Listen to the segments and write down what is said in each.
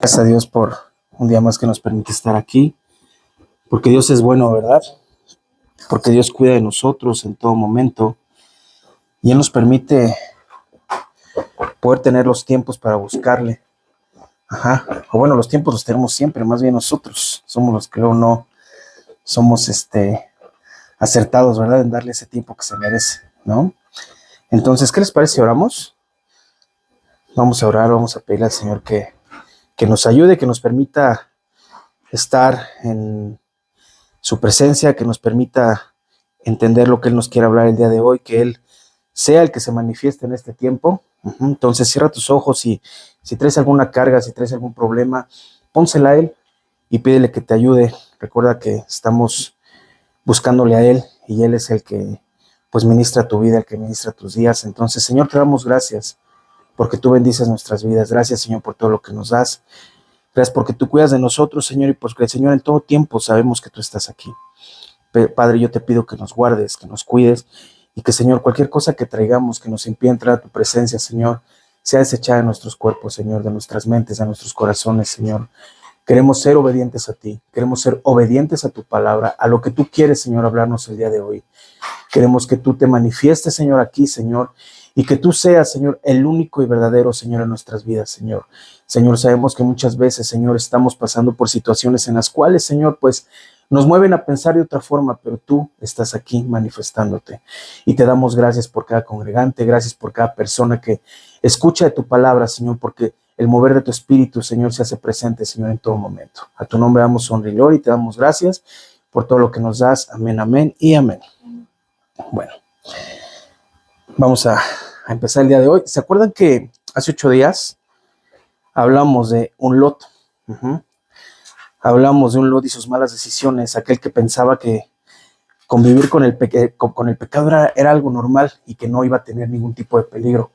Gracias a Dios por un día más que nos permite estar aquí, porque Dios es bueno, ¿verdad? Porque Dios cuida de nosotros en todo momento y Él nos permite poder tener los tiempos para buscarle. O bueno, los tiempos los tenemos siempre, más bien nosotros somos los que luego no somos acertados, ¿verdad? En darle ese tiempo que se merece, ¿no? Entonces, ¿qué les parece si oramos? Vamos a orar, vamos a pedirle al Señor que nos ayude, que nos permita estar en su presencia, que nos permita entender lo que Él nos quiere hablar el día de hoy, que Él sea el que se manifieste en este tiempo. Entonces cierra tus ojos y si traes alguna carga, si traes algún problema, pónsela a Él y pídele que te ayude. Recuerda que estamos buscándole a Él y Él es el que pues ministra tu vida, el que ministra tus días. Entonces, Señor, te damos gracias porque tú bendices nuestras vidas. Gracias, Señor, por todo lo que nos das. Gracias porque tú cuidas de nosotros, Señor, y porque, Señor, en todo tiempo sabemos que tú estás aquí. Padre, yo te pido que nos guardes, que nos cuides y que, Señor, cualquier cosa que traigamos que nos impida entrar a tu presencia, Señor, sea desechada de nuestros cuerpos, Señor, de nuestras mentes, de nuestros corazones, Señor. Queremos ser obedientes a ti, queremos ser obedientes a tu palabra, a lo que tú quieres, Señor, hablarnos el día de hoy. Queremos que tú te manifiestes, Señor, aquí, Señor, y que tú seas, Señor, el único y verdadero, Señor, en nuestras vidas, Señor. Señor, sabemos que muchas veces, Señor, estamos pasando por situaciones en las cuales, Señor, pues nos mueven a pensar de otra forma, pero tú estás aquí manifestándote. Y te damos gracias por cada congregante, gracias por cada persona que escucha de tu palabra, Señor, porque el mover de tu espíritu, Señor, se hace presente, Señor, en todo momento. A tu nombre damos honra y gloria y te damos gracias por todo lo que nos das. Amén, amén y amén. Bueno, vamos a empezar el día de hoy. ¿Se acuerdan que hace 8 días hablamos de un Lot? Hablamos de un Lot y sus malas decisiones, aquel que pensaba que convivir con el pecado era algo normal y que no iba a tener ningún tipo de peligro.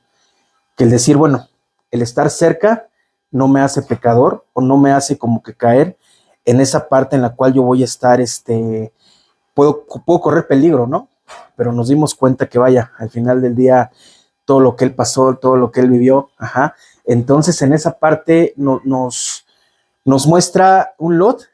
Que el decir, bueno, el estar cerca no me hace pecador o no me hace como que caer en esa parte en la cual yo voy a estar, puedo correr peligro, ¿no? Pero nos dimos cuenta que vaya, al final del día, todo lo que él pasó, todo lo que él vivió, entonces en esa parte nos muestra un Lot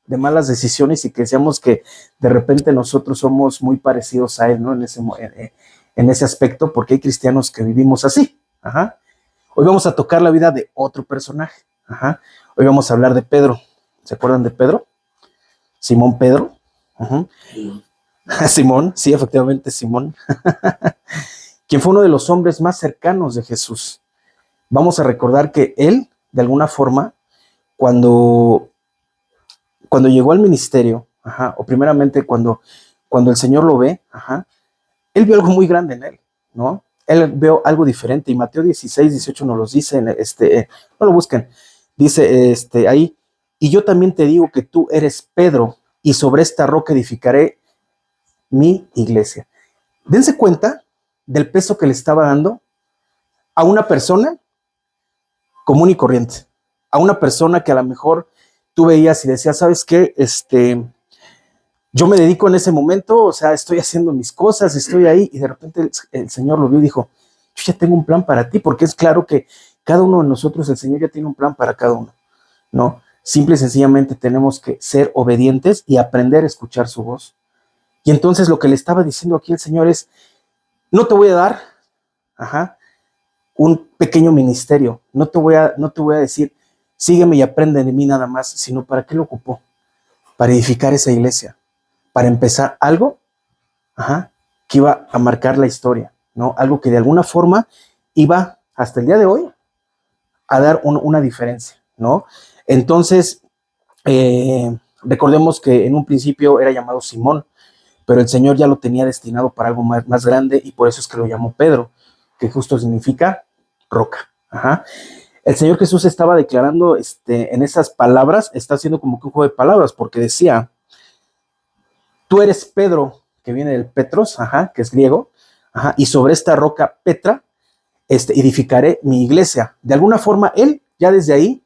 de malas decisiones y que decíamos que de repente nosotros somos muy parecidos a él, ¿no? En ese aspecto, porque hay cristianos que vivimos así. Hoy vamos a tocar la vida de otro personaje. Hoy vamos a hablar de Pedro. ¿Se acuerdan de Pedro? Simón Pedro. Simón, sí, efectivamente, Simón. Quien fue uno de los hombres más cercanos de Jesús. Vamos a recordar que él, de alguna forma, cuando llegó al ministerio, o primeramente cuando el Señor lo ve, él vio algo muy grande en él, ¿no? Él vio algo diferente, y Mateo 16, 18 nos los dice, no lo busquen, dice ahí, y yo también te digo que tú eres Pedro, y sobre esta roca edificaré mi iglesia. Dense cuenta del peso que le estaba dando a una persona común y corriente, a una persona que a lo mejor tú veías y decías, ¿sabes qué? Yo me dedico en ese momento, o sea, estoy haciendo mis cosas, estoy ahí, y de repente el Señor lo vio y dijo, yo ya tengo un plan para ti, porque es claro que cada uno de nosotros, el Señor ya tiene un plan para cada uno, ¿no? Simple y sencillamente tenemos que ser obedientes y aprender a escuchar su voz. Y entonces lo que le estaba diciendo aquí el Señor es, no te voy a dar, un pequeño ministerio, no te voy a decir, sígueme y aprende de mí nada más, sino ¿para qué lo ocupó? Para edificar esa iglesia, para empezar algo que iba a marcar la historia, ¿no? Algo que de alguna forma iba hasta el día de hoy a dar una diferencia, ¿no? Entonces, recordemos que en un principio era llamado Simón, pero el Señor ya lo tenía destinado para algo más grande y por eso es que lo llamó Pedro, que justo significa roca. El Señor Jesús estaba declarando en esas palabras, está haciendo como que un juego de palabras, porque decía, tú eres Pedro, que viene del Petros, que es griego, y sobre esta roca Petra, edificaré mi iglesia. De alguna forma, él ya desde ahí,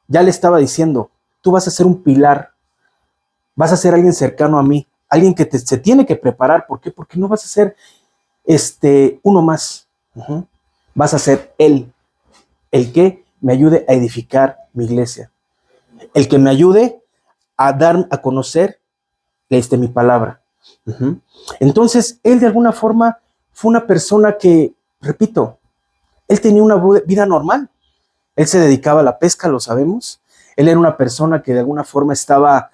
ya le estaba diciendo, tú vas a ser un pilar, vas a ser alguien cercano a mí, alguien que se tiene que preparar. ¿Por qué? Porque no vas a ser uno más, vas a ser él, el que me ayude a edificar mi iglesia, el que me ayude a dar a conocer mi palabra. Uh-huh. Entonces, él de alguna forma fue una persona que, repito, él tenía una vida normal. Él se dedicaba a la pesca, lo sabemos. Él era una persona que de alguna forma estaba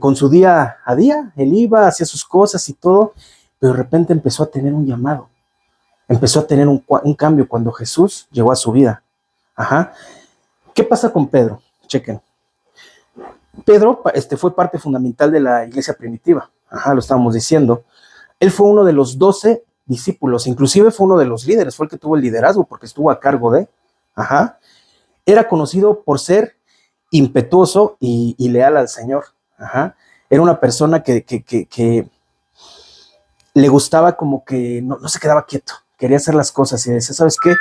con su día a día. Él iba, hacía sus cosas y todo, pero de repente empezó a tener un llamado. Empezó a tener un cambio cuando Jesús llegó a su vida. Ajá. ¿Qué pasa con Pedro? Chequen. Pedro fue parte fundamental de la iglesia primitiva. Ajá, lo estábamos diciendo. Él fue uno de los 12 discípulos, inclusive fue uno de los líderes, fue el que tuvo el liderazgo porque estuvo a cargo de. Ajá. Era conocido por ser impetuoso y leal al Señor. Ajá. Era una persona que le gustaba como que no se quedaba quieto, quería hacer las cosas y decía, ¿sabes qué?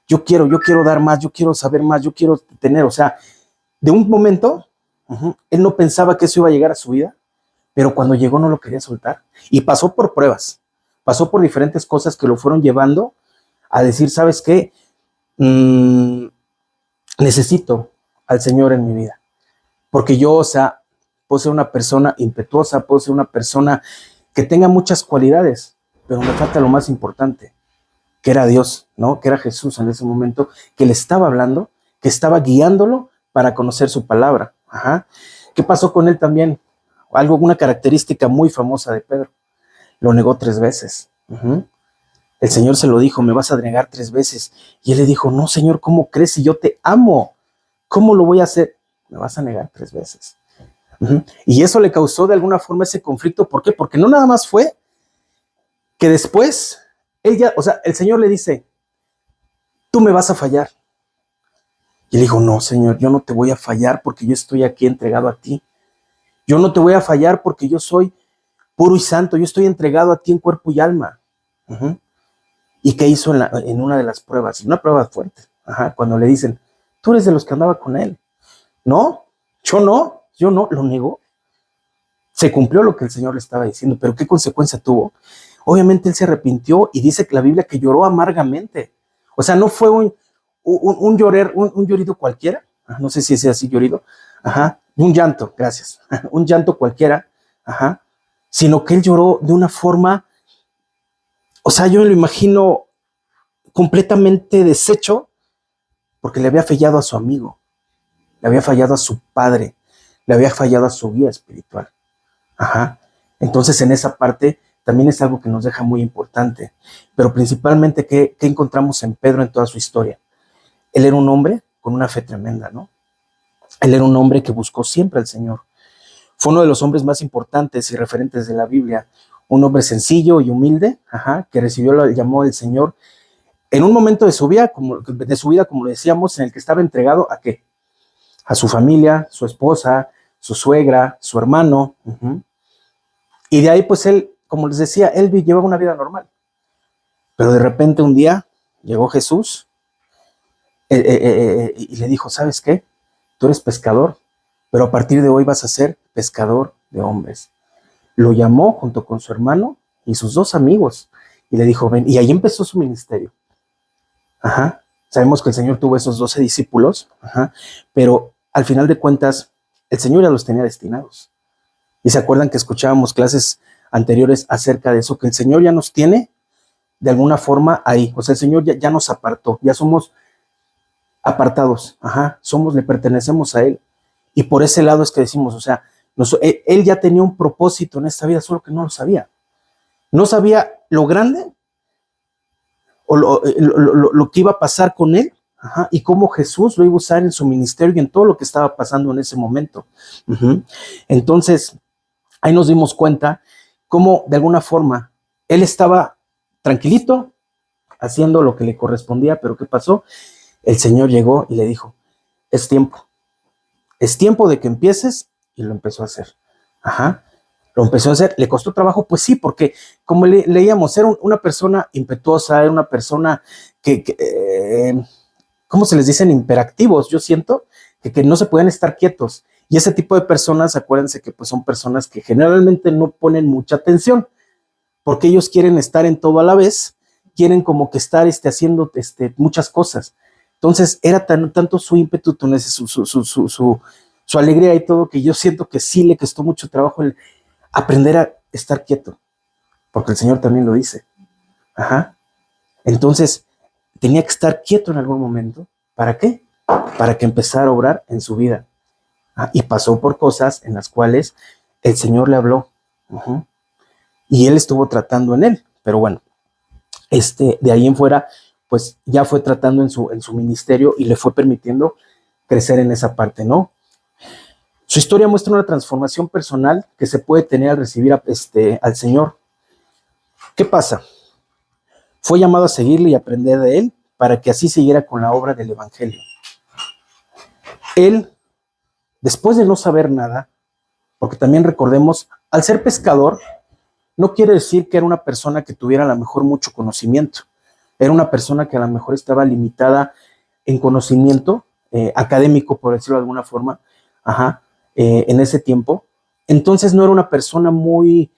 Yo quiero dar más, yo quiero saber más, yo quiero tener, o sea, de un momento, él no pensaba que eso iba a llegar a su vida, pero cuando llegó no lo quería soltar y pasó por pruebas, pasó por diferentes cosas que lo fueron llevando a decir, ¿sabes qué? Necesito al Señor en mi vida, porque yo, o sea, puedo ser una persona impetuosa, puedo ser una persona que tenga muchas cualidades, pero me falta lo más importante, que era Dios, ¿no? Que era Jesús en ese momento, que le estaba hablando, que estaba guiándolo para conocer su palabra. Ajá. ¿Qué pasó con él también? Una característica muy famosa de Pedro. Lo negó 3 veces. El Señor se lo dijo, me vas a negar 3 veces. Y él le dijo, no, Señor, ¿cómo crees si yo te amo? ¿Cómo lo voy a hacer? Me vas a negar 3 veces. Y eso le causó de alguna forma ese conflicto. ¿Por qué? Porque no nada más fue que después, el Señor le dice, tú me vas a fallar. Y él dijo, no, Señor, yo no te voy a fallar porque yo estoy aquí entregado a ti. Yo no te voy a fallar porque yo soy puro y santo. Yo estoy entregado a ti en cuerpo y alma. ¿Y qué hizo en una de las pruebas? Una prueba fuerte. Cuando le dicen, tú eres de los que andaba con él. No, yo no, lo negó. Se cumplió lo que el Señor le estaba diciendo, pero ¿qué consecuencia tuvo? Obviamente él se arrepintió y dice que la Biblia que lloró amargamente. O sea, no fue un llorido cualquiera. No sé si es así, llorido. Un llanto, gracias. Un llanto cualquiera. Sino que él lloró de una forma, o sea, yo me lo imagino completamente deshecho porque le había fallado a su amigo, le había fallado a su padre, le había fallado a su guía espiritual. Entonces en esa parte también es algo que nos deja muy importante, pero principalmente ¿qué encontramos en Pedro en toda su historia? Él era un hombre con una fe tremenda, ¿no? Él era un hombre que buscó siempre al Señor. Fue uno de los hombres más importantes y referentes de la Biblia, un hombre sencillo y humilde, que recibió el llamado del Señor en un momento de su vida, como lo decíamos, en el que estaba entregado ¿a qué? A su familia, su esposa, su suegra, su hermano. Y de ahí, pues él, como les decía, él llevaba una vida normal. Pero de repente un día llegó Jesús y le dijo, ¿sabes qué? Tú eres pescador, pero a partir de hoy vas a ser pescador de hombres. Lo llamó junto con su hermano y sus 2 amigos y le dijo, ven, y ahí empezó su ministerio. Sabemos que el Señor tuvo esos 12 discípulos, pero al final de cuentas, el Señor ya los tenía destinados. Y se acuerdan que escuchábamos clases anteriores acerca de eso, que el Señor ya nos tiene de alguna forma ahí. O sea, el Señor ya nos apartó, ya somos apartados, le pertenecemos a Él. Y por ese lado es que decimos, o sea, Él ya tenía un propósito en esta vida, solo que no lo sabía. No sabía lo grande o lo que iba a pasar con Él, y cómo Jesús lo iba a usar en su ministerio y en todo lo que estaba pasando en ese momento. Entonces, ahí nos dimos cuenta cómo de alguna forma Él estaba tranquilito, haciendo lo que le correspondía, pero ¿qué pasó? El Señor llegó y le dijo, es tiempo de que empieces, y lo empezó a hacer. Lo empezó a hacer, ¿le costó trabajo? Pues sí, porque como leíamos, era una persona impetuosa, era una persona que ¿cómo se les dicen? Hiperactivos, yo siento, que no se pueden estar quietos. Y ese tipo de personas, acuérdense que pues son personas que generalmente no ponen mucha atención, porque ellos quieren estar en todo a la vez, quieren como que estar haciendo muchas cosas, Entonces era tanto su ímpetu, su alegría y todo, que yo siento que sí le costó mucho trabajo el aprender a estar quieto, porque el Señor también lo dice. Ajá. Entonces, tenía que estar quieto en algún momento. ¿Para qué? Para que empezara a obrar en su vida. Y pasó por cosas en las cuales el Señor le habló. Uh-huh. Y él estuvo tratando en él. Pero bueno, de ahí en fuera, pues ya fue tratando en su ministerio y le fue permitiendo crecer en esa parte, ¿no? Su historia muestra una transformación personal que se puede tener al recibir al Señor. ¿Qué pasa? Fue llamado a seguirle y aprender de él para que así siguiera con la obra del Evangelio. Él, después de no saber nada, porque también recordemos, al ser pescador, no quiere decir que era una persona que tuviera a lo mejor mucho conocimiento. Era una persona que a lo mejor estaba limitada en conocimiento académico, por decirlo de alguna forma, en ese tiempo. Entonces no era una persona muy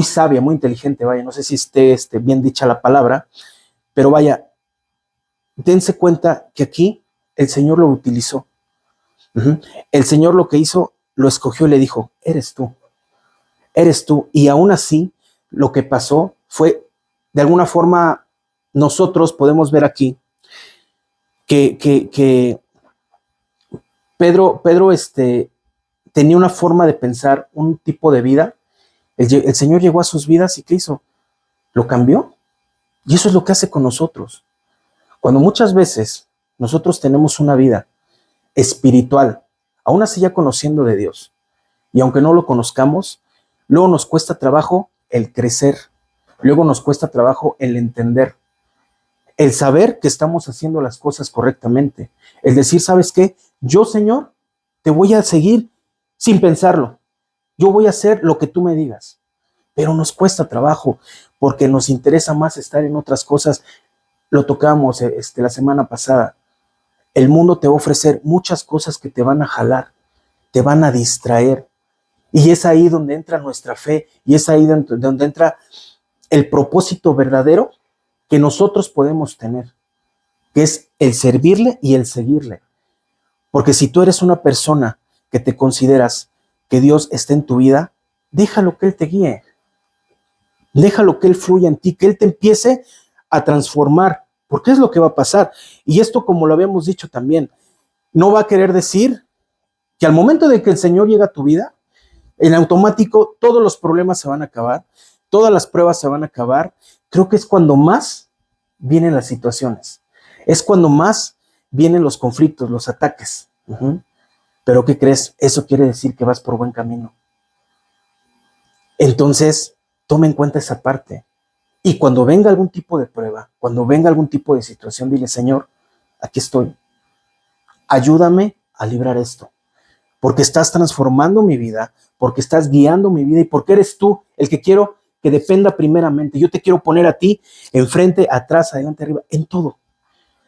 sabia, muy inteligente, vaya, no sé si esté bien dicha la palabra, pero vaya, dense cuenta que aquí el Señor lo utilizó. Uh-huh. El Señor lo que hizo, lo escogió y le dijo, eres tú. Y aún así, lo que pasó fue, de alguna forma, nosotros podemos ver aquí que Pedro tenía una forma de pensar, un tipo de vida. El Señor llegó a sus vidas y ¿qué hizo? Lo cambió. Y eso es lo que hace con nosotros. Cuando muchas veces nosotros tenemos una vida espiritual, aún así ya conociendo de Dios, y aunque no lo conozcamos, luego nos cuesta trabajo el crecer, luego nos cuesta trabajo el entender, el saber que estamos haciendo las cosas correctamente, el decir, ¿sabes qué? Yo, Señor, te voy a seguir sin pensarlo, yo voy a hacer lo que tú me digas, pero nos cuesta trabajo porque nos interesa más estar en otras cosas. Lo tocamos la semana pasada. El mundo te va a ofrecer muchas cosas que te van a jalar, te van a distraer. Y es ahí donde entra nuestra fe y es ahí donde entra el propósito verdadero que nosotros podemos tener, que es el servirle y el seguirle. Porque si tú eres una persona que te consideras que Dios está en tu vida, déjalo que Él te guíe, déjalo que Él fluya en ti, que Él te empiece a transformar, porque es lo que va a pasar. Y esto, como lo habíamos dicho también, no va a querer decir que al momento de que el Señor llega a tu vida, en automático todos los problemas se van a acabar, todas las pruebas se van a acabar. Creo que es cuando más vienen las situaciones, es cuando más vienen los conflictos, los ataques. Uh-huh. Pero ¿qué crees? Eso quiere decir que vas por buen camino. Entonces, toma en cuenta esa parte. Y cuando venga algún tipo de prueba, cuando venga algún tipo de situación, dile, Señor, aquí estoy. Ayúdame a librar esto. Porque estás transformando mi vida, porque estás guiando mi vida y porque eres tú el que quiero que dependa primeramente. Yo te quiero poner a ti enfrente, atrás, adelante, arriba, en todo.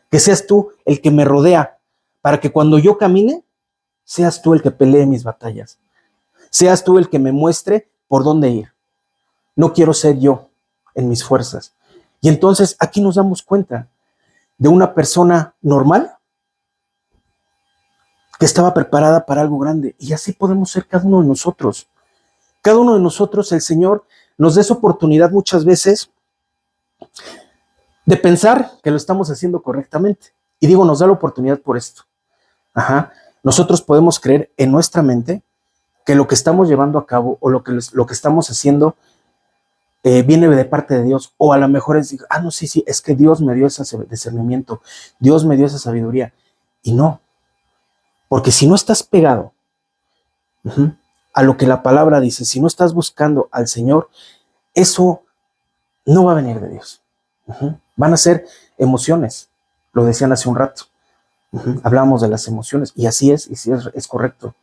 Que seas tú el que me rodea, para que cuando yo camine, seas tú el que pelee mis batallas. Seas tú el que me muestre por dónde ir. No quiero ser yo en mis fuerzas. Y entonces aquí nos damos cuenta de una persona normal que estaba preparada para algo grande. Y así podemos ser cada uno de nosotros. Cada uno de nosotros, el Señor nos da esa oportunidad muchas veces de pensar que lo estamos haciendo correctamente. Y digo, nos da la oportunidad por esto. Nosotros podemos creer en nuestra mente que lo que estamos llevando a cabo o lo que estamos haciendo viene de parte de Dios. O a lo mejor es, no, sí, es que Dios me dio ese discernimiento, Dios me dio esa sabiduría. Y no, porque si no estás pegado a lo que la palabra dice, si no estás buscando al Señor, eso no va a venir de Dios. Van a ser emociones, lo decían hace un rato. Hablábamos de las emociones y así es, y sí es correcto.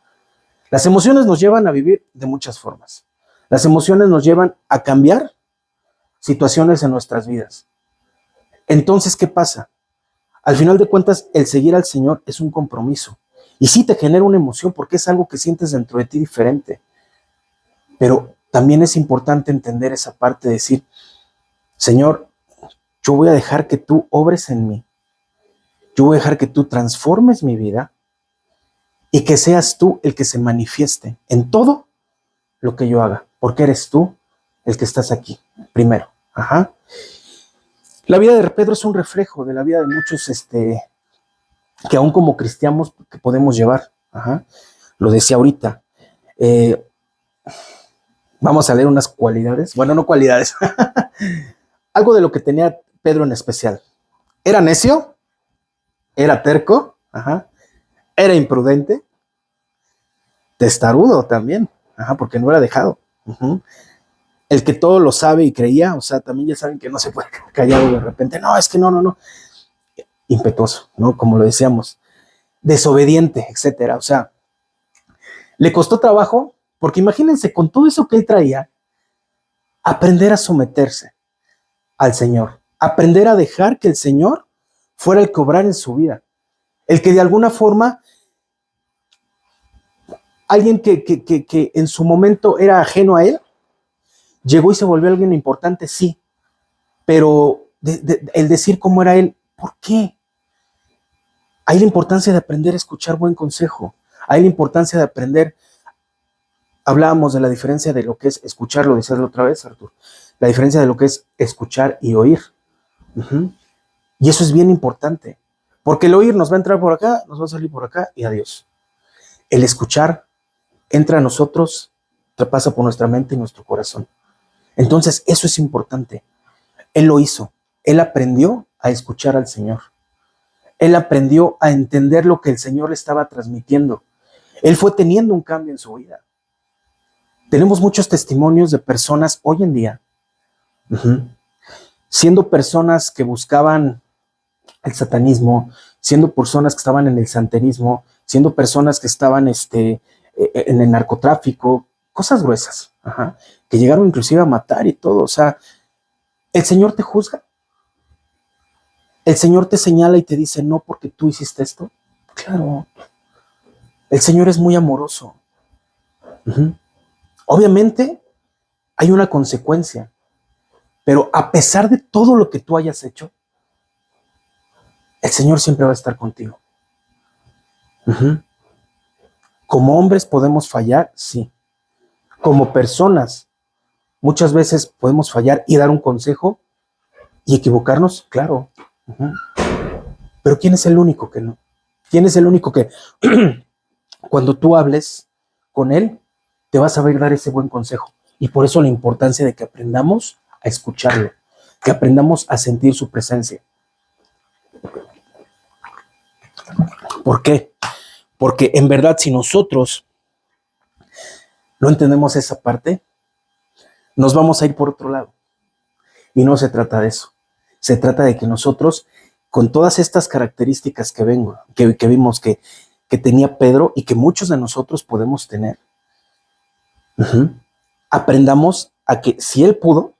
Las emociones nos llevan a vivir de muchas formas. Las emociones nos llevan a cambiar situaciones en nuestras vidas. Entonces, ¿qué pasa? Al final de cuentas, el seguir al Señor es un compromiso. Y sí te genera una emoción porque es algo que sientes dentro de ti diferente. Pero también es importante entender esa parte de decir, Señor, yo voy a dejar que tú obres en mí. Yo voy a dejar que tú transformes mi vida y que seas tú el que se manifieste en todo lo que yo haga, porque eres tú el que estás aquí, primero. Ajá. La vida de Pedro es un reflejo de la vida de muchos que aún como cristianos que podemos llevar. Ajá. Lo decía ahorita. Eh, Vamos a leer unas cualidades. Bueno, no cualidades. Algo de lo que tenía Pedro en especial. Era necio, era terco, ajá, era imprudente, testarudo también, ajá, porque no era dejado. Uh-huh. El que todo lo sabe y creía, o sea, también ya saben que no se puede quedar callado de repente. No, es que no. Impetuoso, ¿no? Como lo decíamos. Desobediente, etcétera. O sea, le costó trabajo, porque imagínense, con todo eso que él traía, aprender a someterse al Señor, aprender a dejar que el Señor fuera el que obrara en su vida, el que de alguna forma alguien que en su momento era ajeno a él, llegó y se volvió alguien importante, sí, pero el decir cómo era él, ¿por qué? Hay la importancia de aprender a escuchar buen consejo, hay la importancia de aprender. Hablábamos de la diferencia de lo que es escuchar, lo decías la otra vez, Artur, la diferencia de lo que es escuchar y oír. Uh-huh. Y eso es bien importante, porque el oír nos va a entrar por acá, nos va a salir por acá y adiós. El escuchar entra a nosotros, pasa por nuestra mente y nuestro corazón. Entonces, eso es importante. Él lo hizo. Él aprendió a escuchar al Señor. Él aprendió a entender lo que el Señor le estaba transmitiendo. Él fue teniendo un cambio en su vida. Tenemos muchos testimonios de personas hoy en día, uh-huh, siendo personas que buscaban el satanismo, siendo personas que estaban en el santerismo, siendo personas que estaban en el narcotráfico, cosas gruesas, ajá, que llegaron inclusive a matar y todo. O sea, el Señor te juzga. El Señor te señala y te dice, no porque tú hiciste esto. Claro, el Señor es muy amoroso. Uh-huh. Obviamente hay una consecuencia, pero a pesar de todo lo que tú hayas hecho, el Señor siempre va a estar contigo. Uh-huh. Como hombres podemos fallar, sí. Como personas, muchas veces podemos fallar y dar un consejo y equivocarnos, claro. Uh-huh. Pero ¿quién es el único que no? ¿Quién es el único que cuando tú hables con él, te vas a ver dar ese buen consejo? Y por eso la importancia de que aprendamos a escucharlo, que aprendamos a sentir su presencia. ¿Por qué? Porque en verdad, si nosotros no entendemos esa parte, nos vamos a ir por otro lado. Y no se trata de eso. Se trata de que nosotros, con todas estas características que vimos que tenía Pedro y que muchos de nosotros podemos tener, uh-huh, aprendamos a que si él pudo,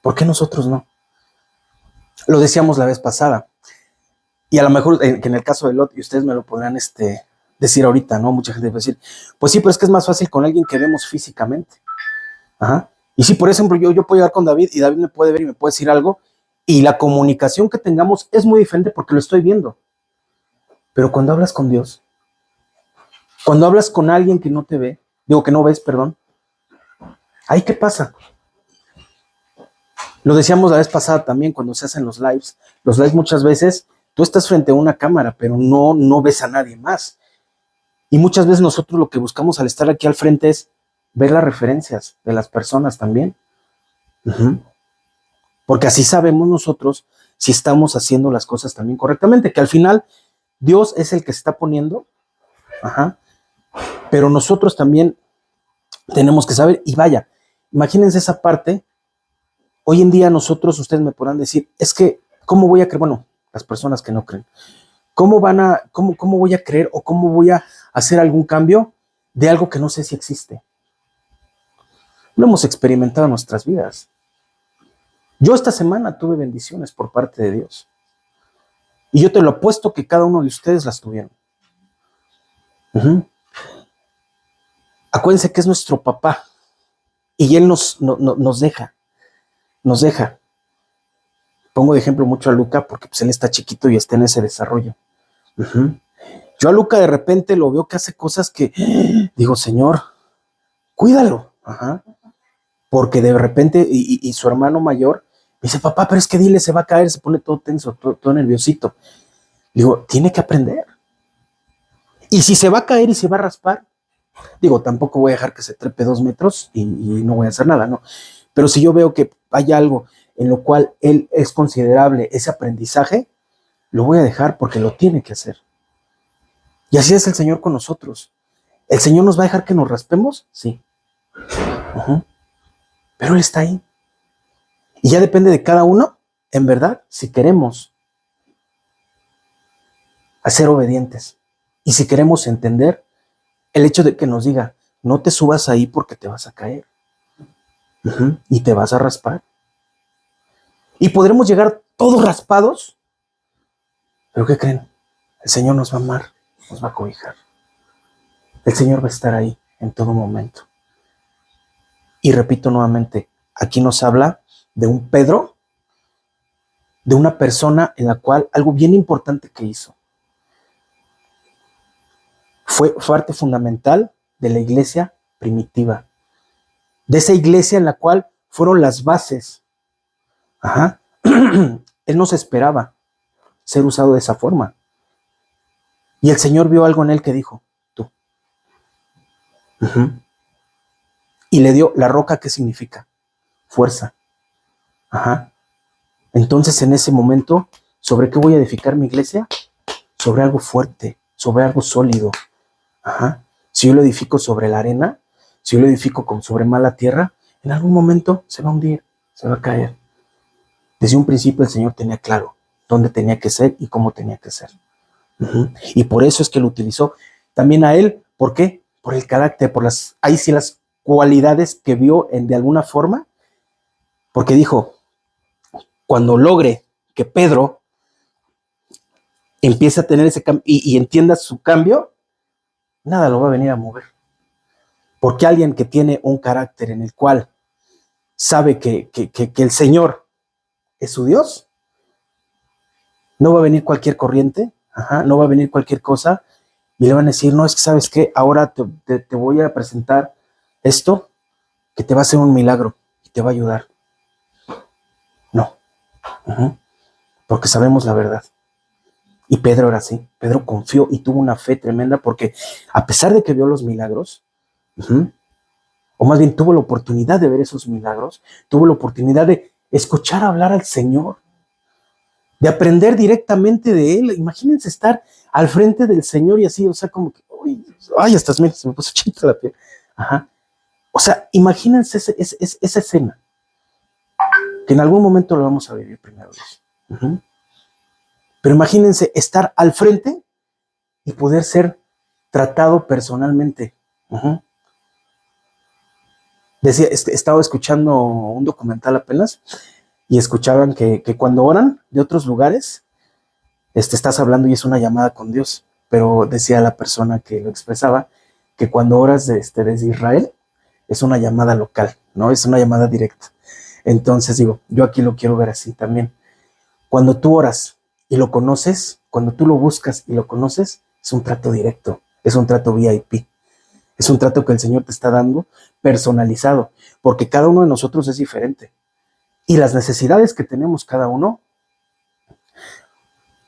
¿por qué nosotros no? Lo decíamos la vez pasada. Y a lo mejor que en el caso de Lot, y ustedes me lo podrán decir ahorita, ¿no? Mucha gente va a decir, pues sí, pero es que es más fácil con alguien que vemos físicamente. Ajá. Y si, por ejemplo, yo puedo llegar con David y David me puede ver y me puede decir algo, y la comunicación que tengamos es muy diferente porque lo estoy viendo. Pero cuando hablas con Dios, cuando hablas con alguien que no te ve, digo que no ves, perdón, ¿ahí qué pasa? Lo decíamos la vez pasada también cuando se hacen los lives. Los lives muchas veces, tú estás frente a una cámara, pero no ves a nadie más. Y muchas veces nosotros lo que buscamos al estar aquí al frente es ver las referencias de las personas también. Uh-huh. Porque así sabemos nosotros si estamos haciendo las cosas también correctamente, que al final Dios es el que está poniendo, ajá, pero nosotros también tenemos que saber, y vaya, imagínense esa parte. Hoy en día nosotros, ustedes me podrán decir, es que, ¿cómo voy a creer? Bueno, las personas que no creen, ¿cómo voy a creer o cómo voy a hacer algún cambio de algo que no sé si existe? Lo hemos experimentado en nuestras vidas. Yo esta semana tuve bendiciones por parte de Dios. Y yo te lo apuesto que cada uno de ustedes las tuvieron. Uh-huh. Acuérdense que es nuestro papá. Y Él nos deja. Pongo de ejemplo mucho a Luca porque pues, él está chiquito y está en ese desarrollo. Uh-huh. Yo a Luca de repente lo veo que hace cosas que digo, Señor, cuídalo. Ajá. Porque de repente, y su hermano mayor me dice, papá, pero es que dile, se va a caer, se pone todo tenso, todo nerviosito. Digo, tiene que aprender. Y si se va a caer y se va a raspar, digo, tampoco voy a dejar que se trepe 2 metros y no voy a hacer nada, ¿no? Pero si yo veo que hay algo en lo cual él es considerable ese aprendizaje, lo voy a dejar porque lo tiene que hacer. Y así es el Señor con nosotros. ¿El Señor nos va a dejar que nos raspemos? Sí. Uh-huh. Pero Él está ahí. Y ya depende de cada uno, en verdad, si queremos ser obedientes y si queremos entender el hecho de que nos diga, no te subas ahí porque te vas a caer. Uh-huh. Y te vas a raspar. Y podremos llegar todos raspados. ¿Pero qué creen? El Señor nos va a amar, nos va a cobijar. El Señor va a estar ahí en todo momento. Y repito nuevamente, aquí nos habla de un Pedro, de una persona en la cual algo bien importante que hizo. Fue parte fundamental de la iglesia primitiva. De esa iglesia en la cual fueron las bases. Ajá. Él no se esperaba ser usado de esa forma. Y el Señor vio algo en él que dijo, tú. Uh-huh. Y le dio la roca, ¿qué significa? Fuerza. Ajá. Entonces en ese momento, ¿sobre qué voy a edificar mi iglesia? Sobre algo fuerte, sobre algo sólido. Ajá. Si yo lo edifico sobre la arena, si yo lo edifico sobre mala tierra, en algún momento se va a hundir, se va a caer. Desde un principio el Señor tenía claro dónde tenía que ser y cómo tenía que ser. Uh-huh. Y por eso es que lo utilizó también a él. ¿Por qué? Por el carácter, por las cualidades que vio de alguna forma, porque dijo, cuando logre que Pedro empiece a tener ese cambio y entienda su cambio, nada lo va a venir a mover. Porque alguien que tiene un carácter en el cual sabe que el Señor es su Dios, no va a venir cualquier corriente, no va a venir cualquier cosa y le van a decir, no, es que sabes qué, ahora te voy a presentar esto que te va a hacer un milagro y te va a ayudar. No, porque sabemos la verdad. Y Pedro era así, Pedro confió y tuvo una fe tremenda porque a pesar de que vio los milagros, o más bien tuvo la oportunidad de ver esos milagros, tuvo la oportunidad de escuchar hablar al Señor, de aprender directamente de Él. Imagínense estar al frente del Señor y así, o sea, como que, ay, hasta se me puso chinita la piel. Ajá. O sea, imagínense esa escena, que en algún momento lo vamos a vivir primero. Pero imagínense estar al frente y poder ser tratado personalmente. Decía, estaba escuchando un documental apenas y escuchaban que cuando oran de otros lugares, estás hablando y es una llamada con Dios, pero decía la persona que lo expresaba que cuando oras desde Israel es una llamada local, ¿no? Es una llamada directa. Entonces digo, yo aquí lo quiero ver así también. Cuando tú oras y lo conoces, cuando tú lo buscas y lo conoces, es un trato directo, es un trato VIP. Es un trato que el Señor te está dando personalizado, porque cada uno de nosotros es diferente. Y las necesidades que tenemos cada uno,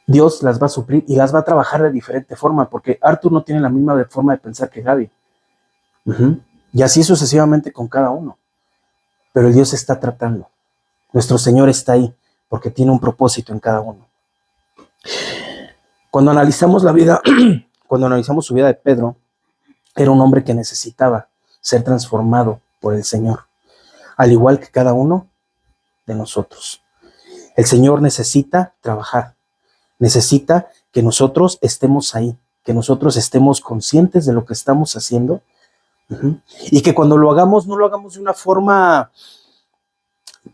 Dios las va a suplir y las va a trabajar de diferente forma, porque Arthur no tiene la misma forma de pensar que Gaby. Y así sucesivamente con cada uno. Pero el Dios está tratando. Nuestro Señor está ahí, porque tiene un propósito en cada uno. Cuando analizamos la vida, cuando analizamos su vida de Pedro, era un hombre que necesitaba ser transformado por el Señor, al igual que cada uno de nosotros. El Señor necesita trabajar, necesita que nosotros estemos ahí, que nosotros estemos conscientes de lo que estamos haciendo y que cuando lo hagamos, no lo hagamos de una forma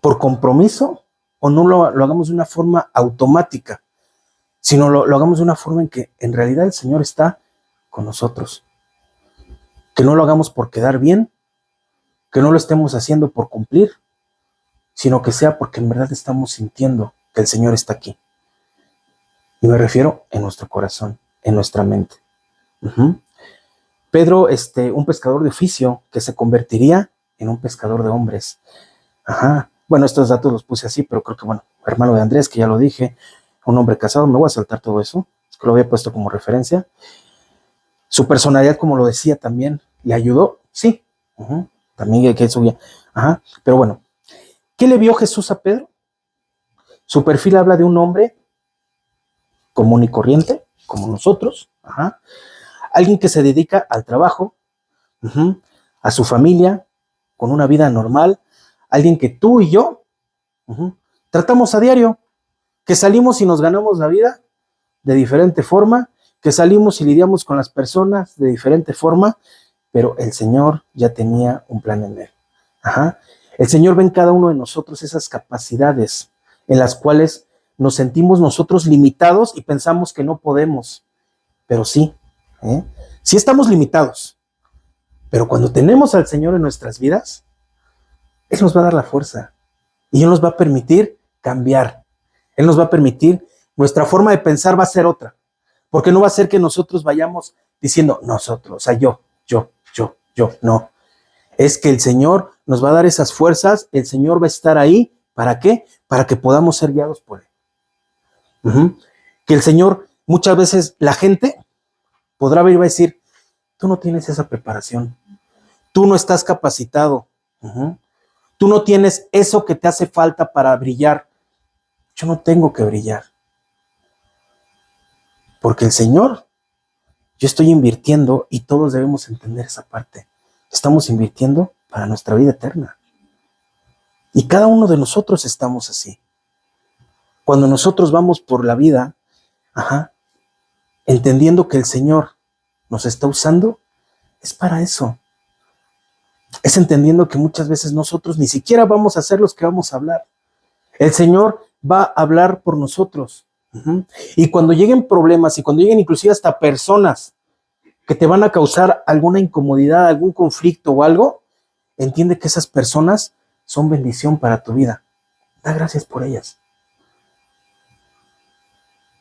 por compromiso o no lo hagamos de una forma automática, sino lo hagamos de una forma en que en realidad el Señor está con nosotros. Que no lo hagamos por quedar bien, que no lo estemos haciendo por cumplir, sino que sea porque en verdad estamos sintiendo que el Señor está aquí. Y me refiero en nuestro corazón, en nuestra mente. Pedro, un pescador de oficio que se convertiría en un pescador de hombres. Bueno, estos datos los puse así, pero creo que, bueno, hermano de Andrés, que ya lo dije, un hombre casado, me voy a saltar todo eso, es que lo había puesto como referencia. Su personalidad, como lo decía también, ¿le ayudó? Sí. También que eso ya. Pero bueno, ¿qué le vio Jesús a Pedro? Su perfil habla de un hombre común y corriente, como nosotros. Alguien que se dedica al trabajo, a su familia, con una vida normal. Alguien que tú y yo tratamos a diario, que salimos y nos ganamos la vida de diferente forma, que salimos y lidiamos con las personas de diferente forma, pero el Señor ya tenía un plan en él. El Señor ve en cada uno de nosotros esas capacidades en las cuales nos sentimos nosotros limitados y pensamos que no podemos, pero sí, sí estamos limitados, pero cuando tenemos al Señor en nuestras vidas, Él nos va a dar la fuerza y Él nos va a permitir cambiar. Él nos va a permitir, nuestra forma de pensar va a ser otra, porque no va a ser que nosotros vayamos diciendo nosotros, o sea, yo, no. Es que el Señor nos va a dar esas fuerzas, el Señor va a estar ahí, ¿para qué? Para que podamos ser guiados por Él. Que el Señor, muchas veces la gente podrá ver y va a decir, tú no tienes esa preparación, tú no estás capacitado, tú no tienes eso que te hace falta para brillar. Yo no tengo que brillar, porque el Señor, yo estoy invirtiendo y todos debemos entender esa parte. Estamos invirtiendo para nuestra vida eterna. Y cada uno de nosotros estamos así. Cuando nosotros vamos por la vida, entendiendo que el Señor nos está usando, es para eso. Es entendiendo que muchas veces nosotros ni siquiera vamos a ser los que vamos a hablar. El Señor va a hablar por nosotros. Y cuando lleguen problemas y cuando lleguen inclusive hasta personas que te van a causar alguna incomodidad, algún conflicto o algo, entiende que esas personas son bendición para tu vida. Da gracias por ellas.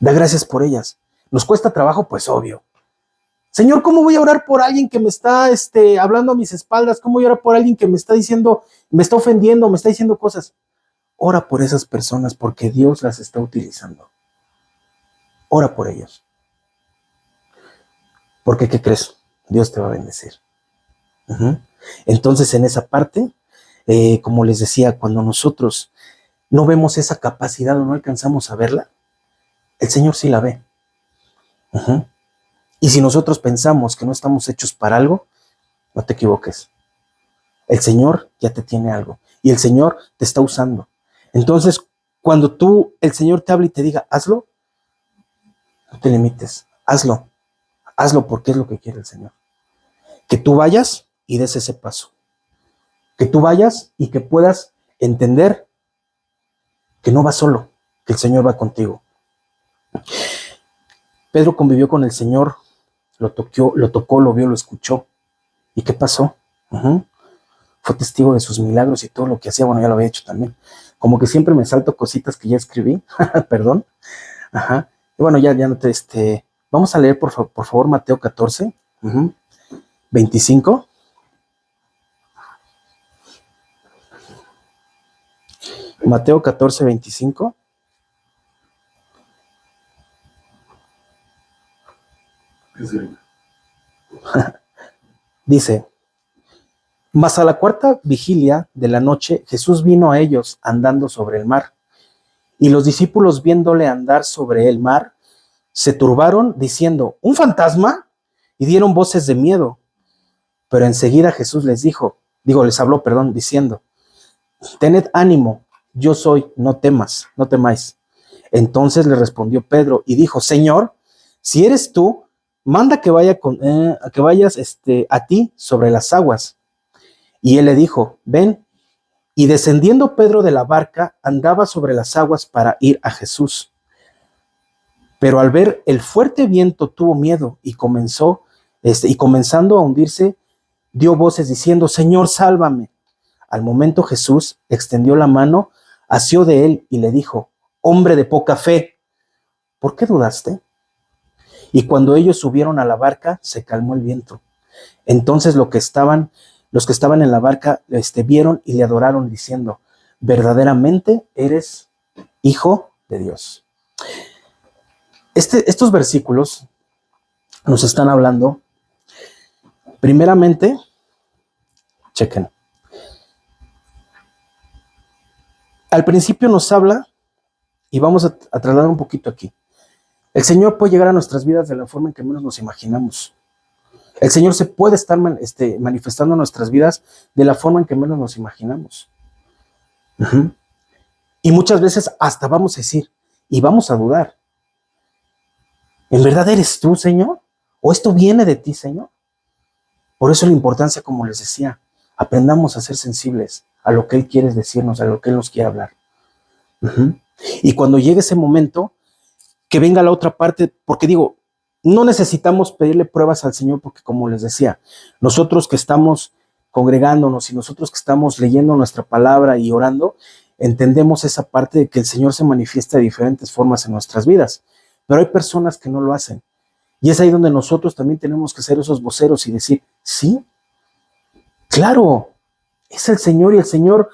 Da gracias por ellas. ¿Nos cuesta trabajo? Pues obvio. Señor, ¿cómo voy a orar por alguien que me está hablando a mis espaldas? ¿Cómo voy a orar por alguien que me está diciendo, me está ofendiendo, me está diciendo cosas? Ora por esas personas porque Dios las está utilizando. Ora por ellos. Porque, ¿qué crees? Dios te va a bendecir. Entonces, en esa parte, como les decía, cuando nosotros no vemos esa capacidad o no alcanzamos a verla, el Señor sí la ve. Y si nosotros pensamos que no estamos hechos para algo, no te equivoques. El Señor ya te tiene algo y el Señor te está usando. Entonces, cuando el Señor te habla y te diga, hazlo, no te limites, hazlo. Hazlo porque es lo que quiere el Señor. Que tú vayas y des ese paso. Que tú vayas y que puedas entender que no vas solo, que el Señor va contigo. Pedro convivió con el Señor, lo tocó, lo vio, lo escuchó. ¿Y qué pasó? Fue testigo de sus milagros y todo lo que hacía. Bueno, ya lo había hecho también. Como que siempre me salto cositas que ya escribí. Perdón. Y bueno, ya no te... Vamos a leer, por favor, Mateo 14, 25. Mateo 14, 25. Dice, mas a la cuarta vigilia de la noche, Jesús vino a ellos andando sobre el mar. Y los discípulos, viéndole andar sobre el mar, se turbaron diciendo, ¿un fantasma? Y dieron voces de miedo. Pero enseguida Jesús les habló, diciendo, tened ánimo, yo soy, no temáis. Entonces le respondió Pedro y dijo, Señor, si eres tú, manda que vayas a ti sobre las aguas. Y él le dijo, ven. Y descendiendo Pedro de la barca, andaba sobre las aguas para ir a Jesús. Pero al ver el fuerte viento tuvo miedo y comenzando a hundirse, dio voces diciendo, Señor, sálvame. Al momento Jesús extendió la mano, asió de él y le dijo, hombre de poca fe, ¿por qué dudaste? Y cuando ellos subieron a la barca, se calmó el viento. Entonces los que estaban en la barca, vieron y le adoraron diciendo, verdaderamente eres hijo de Dios. Estos versículos nos están hablando, primeramente, chequen. Al principio nos habla, y vamos a trasladar un poquito aquí. El Señor puede llegar a nuestras vidas de la forma en que menos nos imaginamos. El Señor se puede estar manifestando en nuestras vidas de la forma en que menos nos imaginamos. Uh-huh. Y muchas veces hasta vamos a decir, y vamos a dudar, ¿en verdad eres tú, Señor? ¿O esto viene de ti, Señor? Por eso la importancia, como les decía, aprendamos a ser sensibles a lo que Él quiere decirnos, a lo que Él nos quiere hablar. Uh-huh. Y cuando llegue ese momento, que venga la otra parte, porque digo, no necesitamos pedirle pruebas al Señor, porque como les decía, nosotros que estamos congregándonos y nosotros que estamos leyendo nuestra palabra y orando, entendemos esa parte de que el Señor se manifiesta de diferentes formas en nuestras vidas, pero hay personas que no lo hacen. Y es ahí donde nosotros también tenemos que ser esos voceros y decir, sí, claro, es el Señor y el Señor,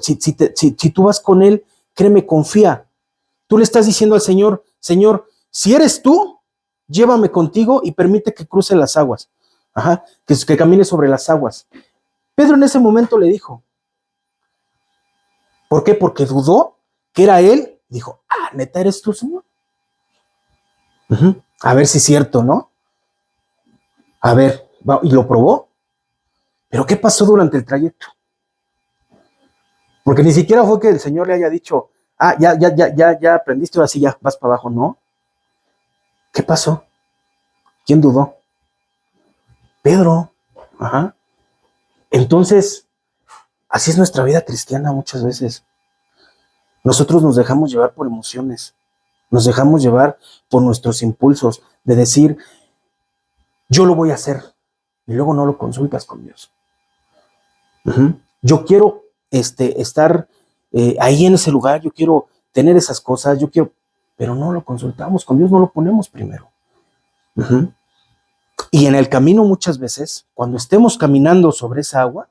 si tú vas con Él, créeme, confía. Tú le estás diciendo al Señor, Señor, si eres tú, llévame contigo y permite que cruce las aguas. Ajá, que camine sobre las aguas. Pedro en ese momento le dijo, ¿por qué? Porque dudó que era él. Dijo, ¿neta eres tú, Señor? Uh-huh. A ver si es cierto, ¿no? A ver, y lo probó. Pero ¿qué pasó durante el trayecto? Porque ni siquiera fue que el Señor le haya dicho, ya aprendiste, ahora sí ya vas para abajo, ¿no? ¿Qué pasó? ¿Quién dudó? Pedro. Ajá. Entonces, así es nuestra vida cristiana muchas veces. Nosotros nos dejamos llevar por emociones, nos dejamos llevar por nuestros impulsos de decir, yo lo voy a hacer, y luego no lo consultas con Dios. Uh-huh. Yo quiero estar ahí en ese lugar, yo quiero tener esas cosas, pero no lo consultamos con Dios, no lo ponemos primero. Uh-huh. Y en el camino muchas veces, cuando estemos caminando sobre esa agua,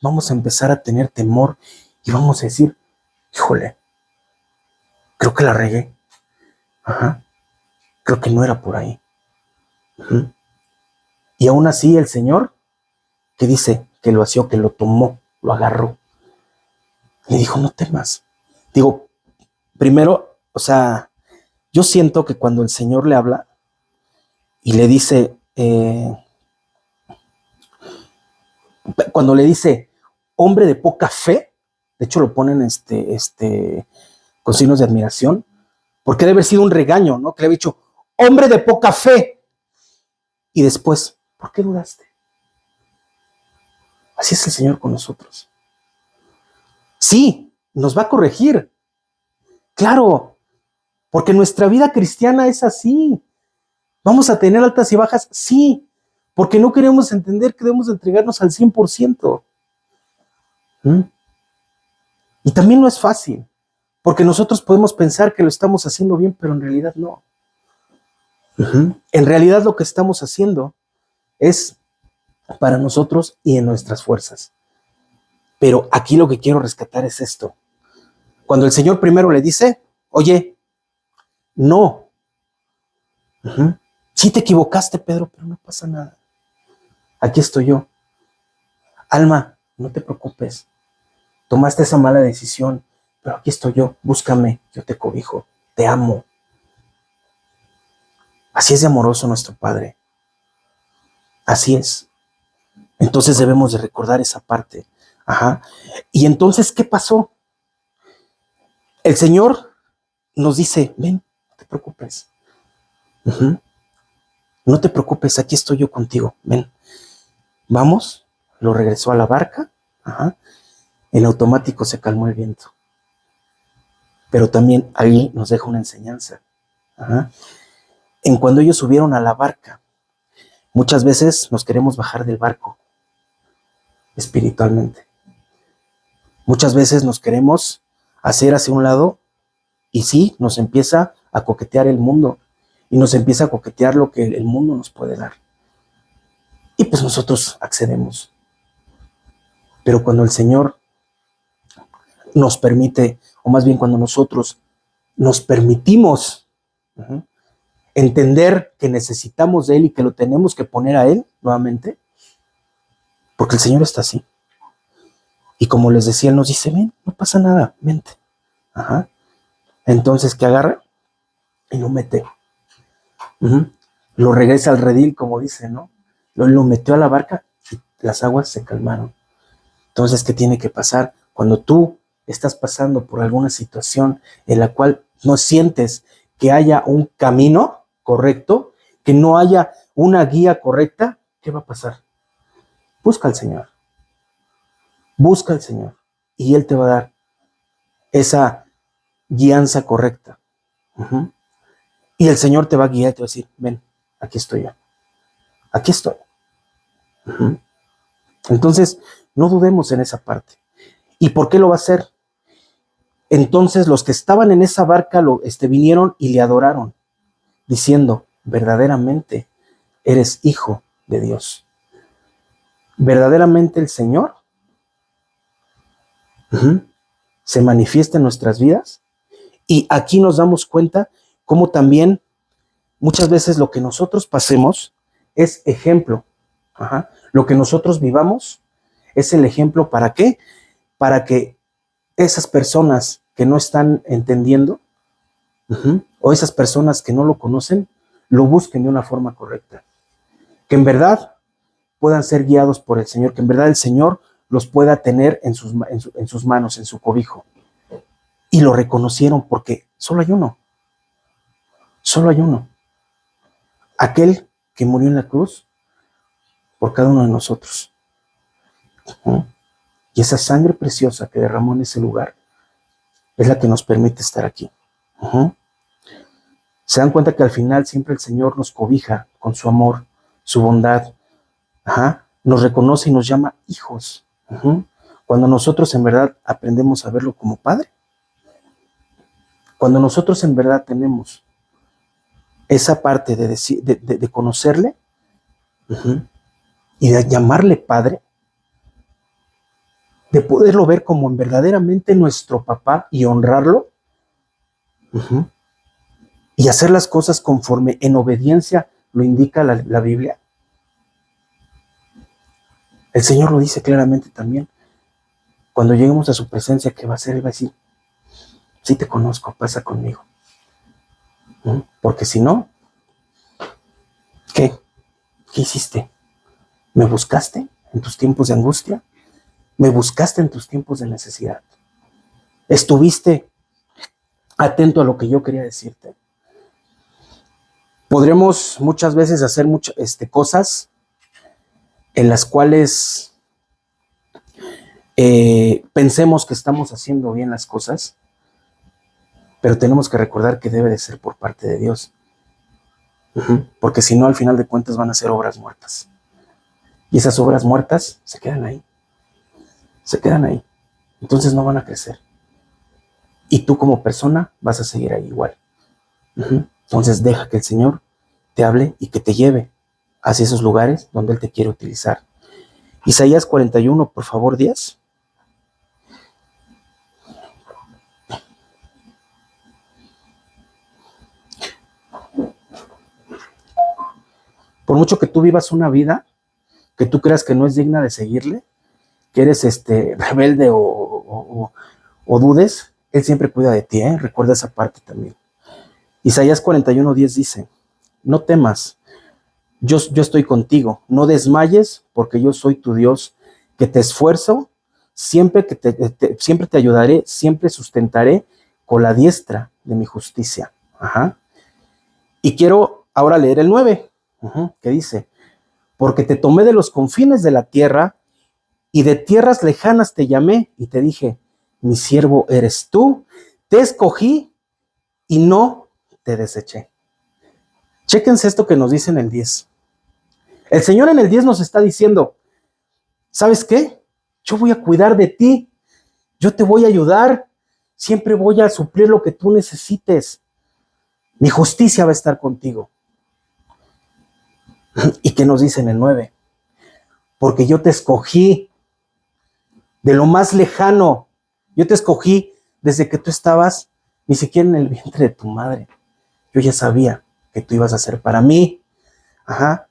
vamos a empezar a tener temor y vamos a decir, híjole, creo que la regué. Ajá. Creo que no era por ahí. Uh-huh. Y aún así el Señor, que dice que lo asió, que lo tomó, lo agarró, le dijo, no temas. Digo, primero, o sea, yo siento que cuando el Señor le habla y le dice, cuando le dice, hombre de poca fe, de hecho lo ponen con signos de admiración, porque debe haber sido un regaño, ¿no? Que le había dicho, hombre de poca fe. Y después, ¿por qué dudaste? Así es el Señor con nosotros. Sí, nos va a corregir. Claro, porque nuestra vida cristiana es así. ¿Vamos a tener altas y bajas? Sí, porque no queremos entender que debemos entregarnos al 100%. Y también no es fácil, porque nosotros podemos pensar que lo estamos haciendo bien, pero en realidad no. En realidad lo que estamos haciendo es para nosotros y en nuestras fuerzas. Pero aquí lo que quiero rescatar es esto. Cuando el Señor primero le dice, oye, no. Sí te equivocaste, Pedro, pero no pasa nada. Aquí estoy yo. Alma, no te preocupes. Tomaste esa mala decisión, pero aquí estoy yo. Búscame, yo te cobijo. Te amo. Así es de amoroso nuestro Padre. Así es. Entonces debemos de recordar esa parte. Ajá. Y entonces, ¿qué pasó? El Señor nos dice, ven, no te preocupes. No te preocupes, aquí estoy yo contigo. Ven, vamos. Lo regresó a la barca. Ajá. En automático se calmó el viento. Pero también ahí nos deja una enseñanza. Ajá. En cuando ellos subieron a la barca, muchas veces nos queremos bajar del barco espiritualmente. Muchas veces nos queremos hacer hacia un lado Y sí, nos empieza a coquetear el mundo y nos empieza a coquetear lo que el mundo nos puede dar. Y pues nosotros accedemos. Pero cuando el Señor nos permite, o más bien cuando nosotros nos permitimos entender que necesitamos de Él y que lo tenemos que poner a Él nuevamente, porque el Señor está así. Y como les decía, Él nos dice, ven, no pasa nada, vente. Ajá. Entonces, ¿qué agarra? Y lo mete. Lo regresa al redil, como dice, ¿no? Lo metió a la barca y las aguas se calmaron. Entonces, ¿qué tiene que pasar? Cuando tú estás pasando por alguna situación en la cual no sientes que haya un camino correcto, que no haya una guía correcta, ¿qué va a pasar? Busca al Señor. Busca al Señor y Él te va a dar esa guianza correcta. Y el Señor te va a guiar y te va a decir, ven, aquí estoy yo. Aquí estoy. Entonces, no dudemos en esa parte. ¿Y por qué lo va a hacer? Entonces los que estaban en esa barca vinieron y le adoraron, diciendo, verdaderamente eres hijo de Dios. Verdaderamente el Señor se manifiesta en nuestras vidas. Y aquí nos damos cuenta cómo también muchas veces lo que nosotros pasemos es ejemplo. Lo que nosotros vivamos es el ejemplo. ¿Para qué? Para que esas personas que no están entendiendo o esas personas que no lo conocen, lo busquen de una forma correcta. Que en verdad puedan ser guiados por el Señor, que en verdad el Señor los pueda tener en sus manos, en su cobijo. Y lo reconocieron porque solo hay uno. Solo hay uno. Aquel que murió en la cruz por cada uno de nosotros. Y esa sangre preciosa que derramó en ese lugar es la que nos permite estar aquí. Se dan cuenta que al final siempre el Señor nos cobija con su amor, su bondad. Nos reconoce y nos llama hijos. Cuando nosotros en verdad aprendemos a verlo como Padre. Cuando nosotros en verdad tenemos esa parte de conocerle y de llamarle Padre, de poderlo ver como verdaderamente nuestro papá y honrarlo, y hacer las cosas conforme en obediencia lo indica la Biblia. El Señor lo dice claramente también. Cuando lleguemos a su presencia, ¿qué va a hacer? Él va a decir, sí te conozco, pasa conmigo. Porque si no, ¿qué? ¿Qué hiciste? ¿Me buscaste en tus tiempos de angustia? ¿Me buscaste en tus tiempos de necesidad? ¿Estuviste atento a lo que yo quería decirte? Podremos muchas veces hacer cosas en las cuales pensemos que estamos haciendo bien las cosas, pero tenemos que recordar que debe de ser por parte de Dios. Porque si no, al final de cuentas van a ser obras muertas. Y esas obras muertas se quedan ahí. Se quedan ahí. Entonces no van a crecer. Y tú como persona vas a seguir ahí igual. Entonces deja que el Señor te hable y que te lleve hacia esos lugares donde Él te quiere utilizar. Isaías 41, por favor, 10. Por mucho que tú vivas una vida que tú creas que no es digna de seguirle, que eres rebelde o dudes, Él siempre cuida de ti, ¿eh? Recuerda esa parte también. Isaías 41:10 dice, no temas, yo estoy contigo, no desmayes, porque yo soy tu Dios, que te esfuerzo, siempre te ayudaré, siempre sustentaré con la diestra de mi justicia. Y quiero ahora leer el 9, que dice, porque te tomé de los confines de la tierra y de tierras lejanas te llamé y te dije, mi siervo eres tú, te escogí y no te deseché. Chéquense esto que nos dice en el 10. El Señor en el 10 nos está diciendo, ¿sabes qué? Yo voy a cuidar de ti, yo te voy a ayudar, siempre voy a suplir lo que tú necesites. Mi justicia va a estar contigo. ¿Y qué nos dice en el 9? Porque yo te escogí de lo más lejano. Yo te escogí desde que tú estabas ni siquiera en el vientre de tu madre. Yo ya sabía que tú ibas a ser para mí. Ajá.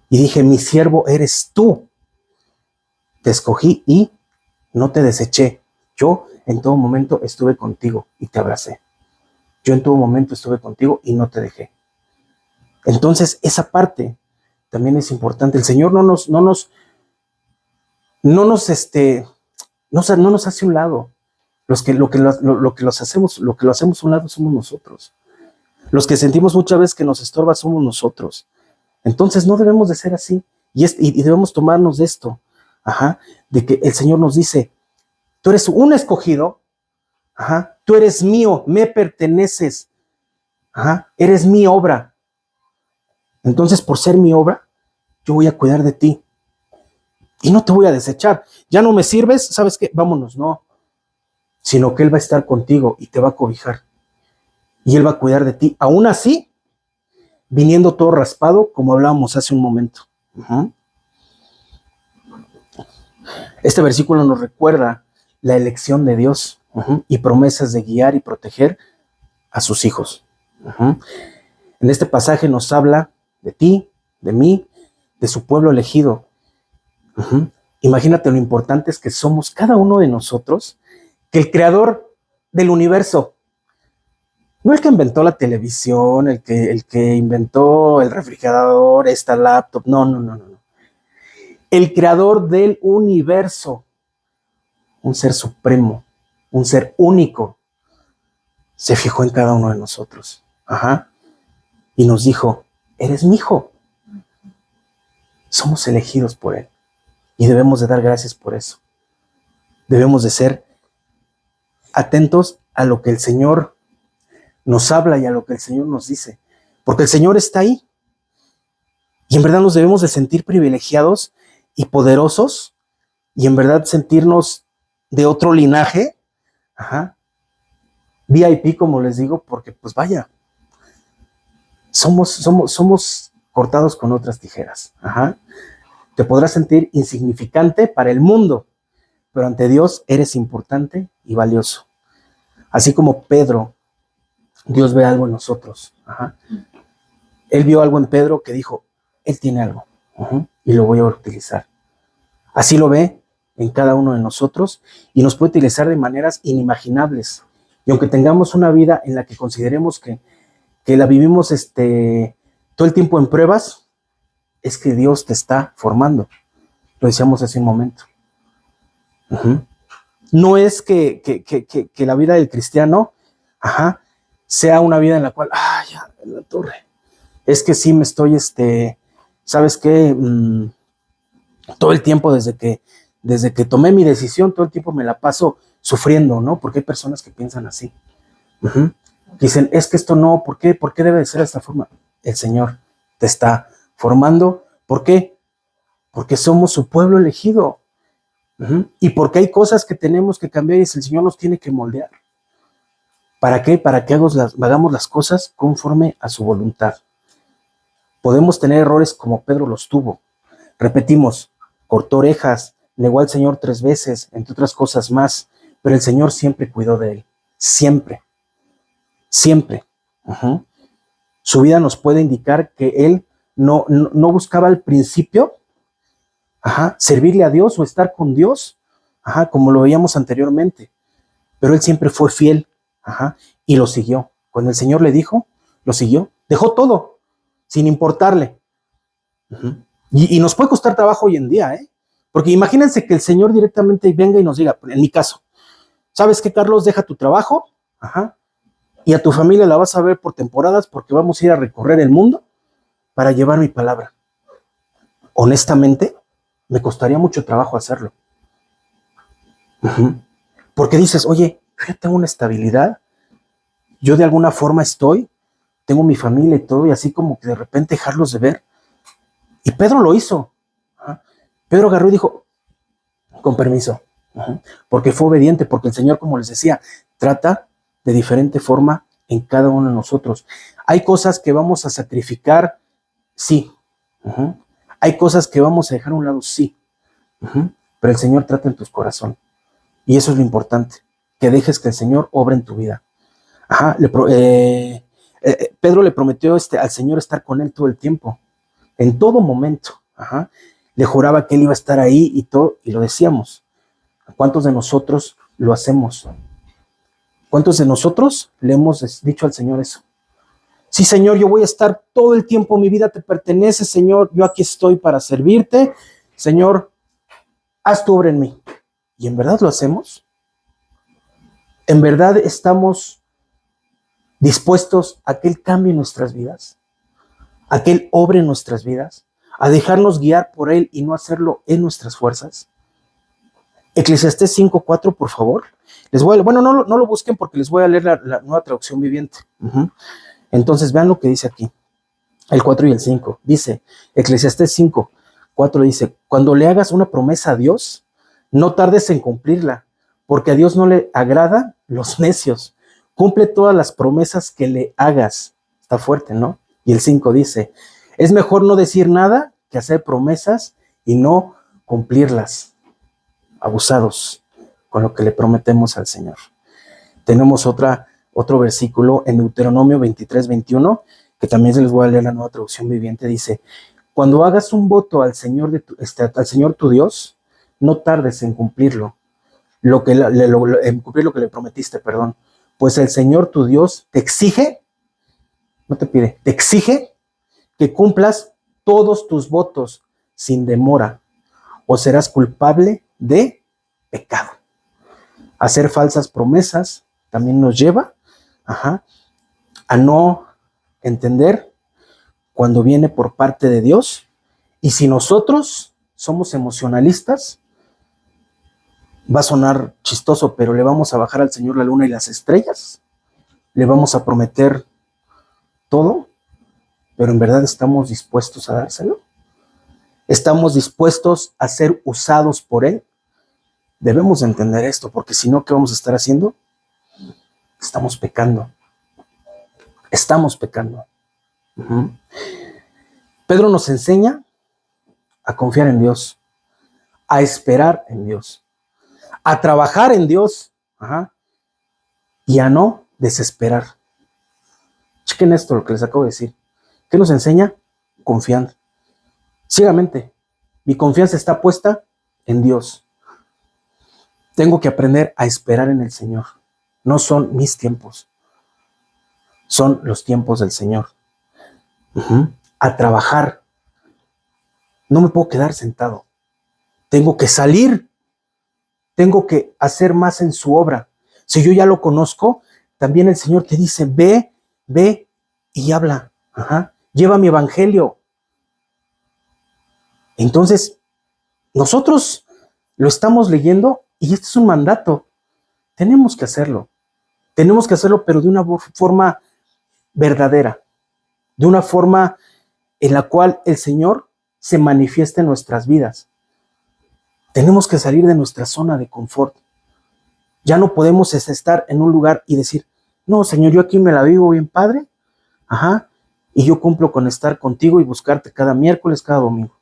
Y dije, mi siervo eres tú. Te escogí y no te deseché. Yo en todo momento estuve contigo y te abracé. Yo en todo momento estuve contigo y no te dejé. Entonces, esa parte también es importante. El Señor no nos hace un lado. Lo que lo hacemos a un lado somos nosotros. Los que sentimos muchas veces que nos estorba somos nosotros. Entonces no debemos de ser así. Y debemos tomarnos de esto. Ajá, de que el Señor nos dice, tú eres un escogido, ajá, tú eres mío, me perteneces, ajá, eres mi obra. Entonces, por ser mi obra, yo voy a cuidar de ti. Y no te voy a desechar. Ya no me sirves, ¿sabes qué? Vámonos, no. Sino que Él va a estar contigo y te va a cobijar. Y Él va a cuidar de ti. Aún así, viniendo todo raspado, como hablábamos hace un momento. Uh-huh. Este versículo nos recuerda la elección de Dios, uh-huh, y promesas de guiar y proteger a sus hijos. Uh-huh. En este pasaje nos habla de ti, de mí, de su pueblo elegido. Uh-huh. Imagínate lo importantes que somos cada uno de nosotros, que el creador del universo, no el que inventó la televisión, el que inventó el refrigerador, esta laptop, no. El creador del universo, un ser supremo, un ser único, se fijó en cada uno de nosotros. Ajá. Y nos dijo, eres mi hijo. Somos elegidos por Él. Y debemos de dar gracias por eso. Debemos de ser atentos a lo que el Señor nos habla y a lo que el Señor nos dice. Porque el Señor está ahí. Y en verdad nos debemos de sentir privilegiados y poderosos. Y en verdad sentirnos de otro linaje. Ajá. VIP, como les digo, porque pues vaya. Somos cortados con otras tijeras. Ajá. Te podrás sentir insignificante para el mundo, pero ante Dios eres importante y valioso. Así como Pedro, Dios ve algo en nosotros. Ajá. Él vio algo en Pedro que dijo, él tiene algo, y lo voy a utilizar. Así lo ve en cada uno de nosotros y nos puede utilizar de maneras inimaginables. Y aunque tengamos una vida en la que consideremos que la vivimos todo el tiempo en pruebas, es que Dios te está formando. Lo decíamos hace un momento. Uh-huh. No es que la vida del cristiano, ajá, sea una vida en la cual, ya, en la torre. Es que sí me estoy, ¿sabes qué? Todo el tiempo desde que tomé mi decisión, todo el tiempo me la paso sufriendo, ¿no? Porque hay personas que piensan así. Uh-huh. Dicen, es que esto no, ¿por qué? ¿Por qué debe de ser de esta forma? El Señor te está formando. ¿Por qué? Porque somos su pueblo elegido. Uh-huh. Y porque hay cosas que tenemos que cambiar y el Señor nos tiene que moldear. ¿Para qué? Para que hagamos las cosas conforme a su voluntad. Podemos tener errores como Pedro los tuvo. Repetimos, cortó orejas, negó al Señor 3 veces, entre otras cosas más, pero el Señor siempre cuidó de él. Siempre. Siempre. Uh-huh. Su vida nos puede indicar que él no buscaba al principio, servirle a Dios o estar con Dios, como lo veíamos anteriormente, pero él siempre fue fiel, y lo siguió. Cuando el Señor le dijo, lo siguió, dejó todo, sin importarle. Uh-huh. Y nos puede costar trabajo hoy en día, porque imagínense que el Señor directamente venga y nos diga, en mi caso, ¿sabes qué, Carlos? Deja tu trabajo, y a tu familia la vas a ver por temporadas porque vamos a ir a recorrer el mundo para llevar mi palabra. Honestamente, me costaría mucho trabajo hacerlo. Uh-huh. Porque dices, oye, yo tengo una estabilidad, yo de alguna forma tengo mi familia y todo, y así como que de repente dejarlos de ver. Y Pedro lo hizo. Pedro agarró y dijo, con permiso, Porque fue obediente, porque el Señor, como les decía, trata de diferente forma en cada uno de nosotros. Hay cosas que vamos a sacrificar, sí. Hay cosas que vamos a dejar a un lado, sí. Pero el Señor trata en tu corazón. Y eso es lo importante, que dejes que el Señor obre en tu vida. Pedro le prometió al Señor estar con él todo el tiempo, en todo momento. Le juraba que él iba a estar ahí y todo, y lo decíamos. ¿Cuántos de nosotros lo hacemos? ¿Cuántos de nosotros le hemos dicho al Señor eso? Sí, Señor, yo voy a estar todo el tiempo, mi vida te pertenece, Señor, yo aquí estoy para servirte. Señor, haz tu obra en mí. ¿Y en verdad lo hacemos? ¿En verdad estamos dispuestos a que Él cambie nuestras vidas? ¿A que Él obre en nuestras vidas? ¿A dejarnos guiar por Él y no hacerlo en nuestras fuerzas? Eclesiastés 5:4, por favor. No lo busquen porque les voy a leer la nueva traducción viviente. Entonces vean lo que dice aquí, el 4 y el 5. Dice, Eclesiastés 5:4 dice, cuando le hagas una promesa a Dios, no tardes en cumplirla, porque a Dios no le agrada los necios. Cumple todas las promesas que le hagas. Está fuerte, ¿no? Y el 5 dice, es mejor no decir nada que hacer promesas y no cumplirlas. Abusados con lo que le prometemos al Señor. Tenemos otro versículo en Deuteronomio 23:21, que también se les voy a leer la nueva traducción viviente. Dice, cuando hagas un voto al Señor, al Señor tu Dios, no tardes en cumplirlo, en cumplir lo que le prometiste, perdón, pues el Señor tu Dios te exige, no te pide, te exige que cumplas todos tus votos sin demora, o serás culpable de pecado. Hacer falsas promesas también nos lleva a no entender cuando viene por parte de Dios. Y si nosotros somos emocionalistas, va a sonar chistoso, pero le vamos a bajar al Señor la luna y las estrellas, le vamos a prometer todo, pero en verdad estamos dispuestos a dárselo. Estamos dispuestos a ser usados por Él. Debemos entender esto, porque si no, ¿qué vamos a estar haciendo? Estamos pecando. Estamos pecando. Pedro nos enseña a confiar en Dios, a esperar en Dios, a trabajar en Dios, y a no desesperar. Chequen esto, lo que les acabo de decir. ¿Qué nos enseña? Confiar. Ciegamente. Mi confianza está puesta en Dios. Tengo que aprender a esperar en el Señor. No son mis tiempos, son los tiempos del Señor. A trabajar. No me puedo quedar sentado. Tengo que salir. Tengo que hacer más en su obra. Si yo ya lo conozco, también el Señor te dice, ve y habla. Lleva mi evangelio. Entonces, nosotros lo estamos leyendo y este es un mandato. Tenemos que hacerlo. Tenemos que hacerlo, pero de una forma verdadera. De una forma en la cual el Señor se manifiesta en nuestras vidas. Tenemos que salir de nuestra zona de confort. Ya no podemos estar en un lugar y decir, no, Señor, yo aquí me la vivo bien padre, y yo cumplo con estar contigo y buscarte cada miércoles, cada domingo.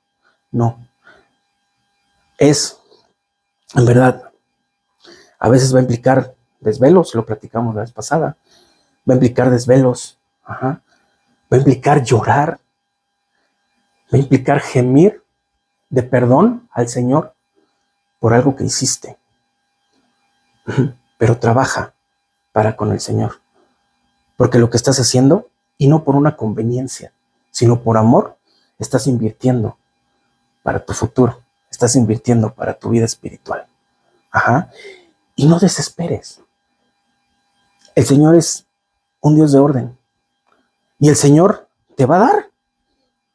No. En verdad, a veces va a implicar desvelos, lo platicamos la vez pasada, va a implicar desvelos, va a implicar llorar, va a implicar gemir de perdón al Señor por algo que hiciste. Pero trabaja para con el Señor, porque lo que estás haciendo, y no por una conveniencia, sino por amor, estás invirtiendo para tu futuro, estás invirtiendo para tu vida espiritual. Y no desesperes. El Señor es un Dios de orden, y el Señor te va a dar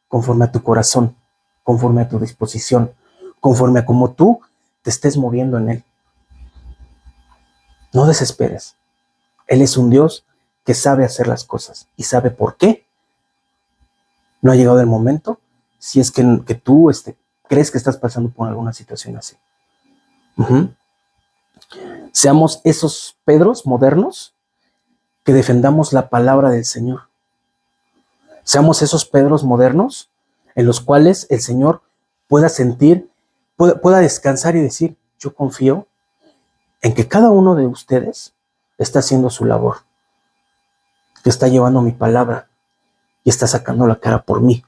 conforme a tu corazón, conforme a tu disposición, conforme a cómo tú te estés moviendo en Él. No desesperes. Él es un Dios que sabe hacer las cosas y sabe por qué no ha llegado el momento, si es que tú crees que estás pasando por alguna situación así. Seamos esos Pedros modernos que defendamos la palabra del Señor. Seamos esos Pedros modernos en los cuales el Señor pueda sentir, pueda descansar y decir, yo confío en que cada uno de ustedes está haciendo su labor, que está llevando mi palabra y está sacando la cara por mí.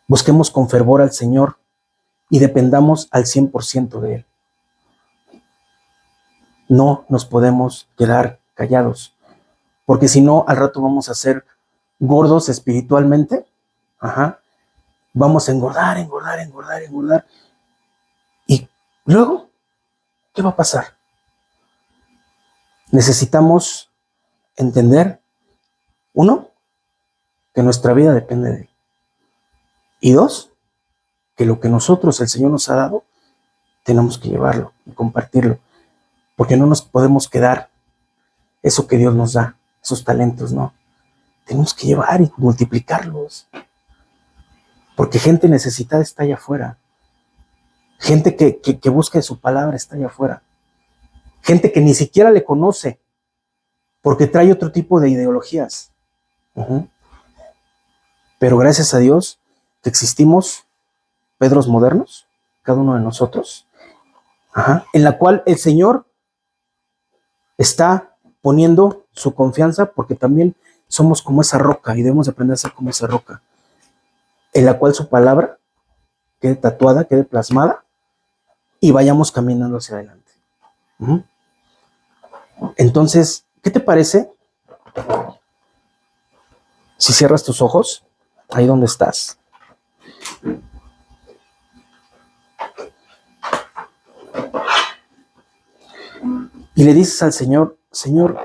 Busquemos con fervor al Señor y dependamos al 100% de Él. No nos podemos quedar callados, porque si no, al rato vamos a ser gordos espiritualmente. Vamos a engordar. Y luego, ¿qué va a pasar? Necesitamos entender, uno, que nuestra vida depende de Él. Y dos, que lo que nosotros, el Señor nos ha dado, tenemos que llevarlo y compartirlo. Porque no nos podemos quedar eso que Dios nos da, esos talentos, no. Tenemos que llevar y multiplicarlos. Porque gente necesitada está allá afuera. Gente que busca de su palabra está allá afuera. Gente que ni siquiera le conoce porque trae otro tipo de ideologías. Pero gracias a Dios que existimos Pedros modernos, cada uno de nosotros, en la cual el Señor está poniendo su confianza, porque también somos como esa roca y debemos aprender a ser como esa roca, en la cual su palabra quede tatuada, quede plasmada y vayamos caminando hacia adelante. Entonces, ¿qué te parece si cierras tus ojos ahí donde estás? Y le dices al Señor, Señor,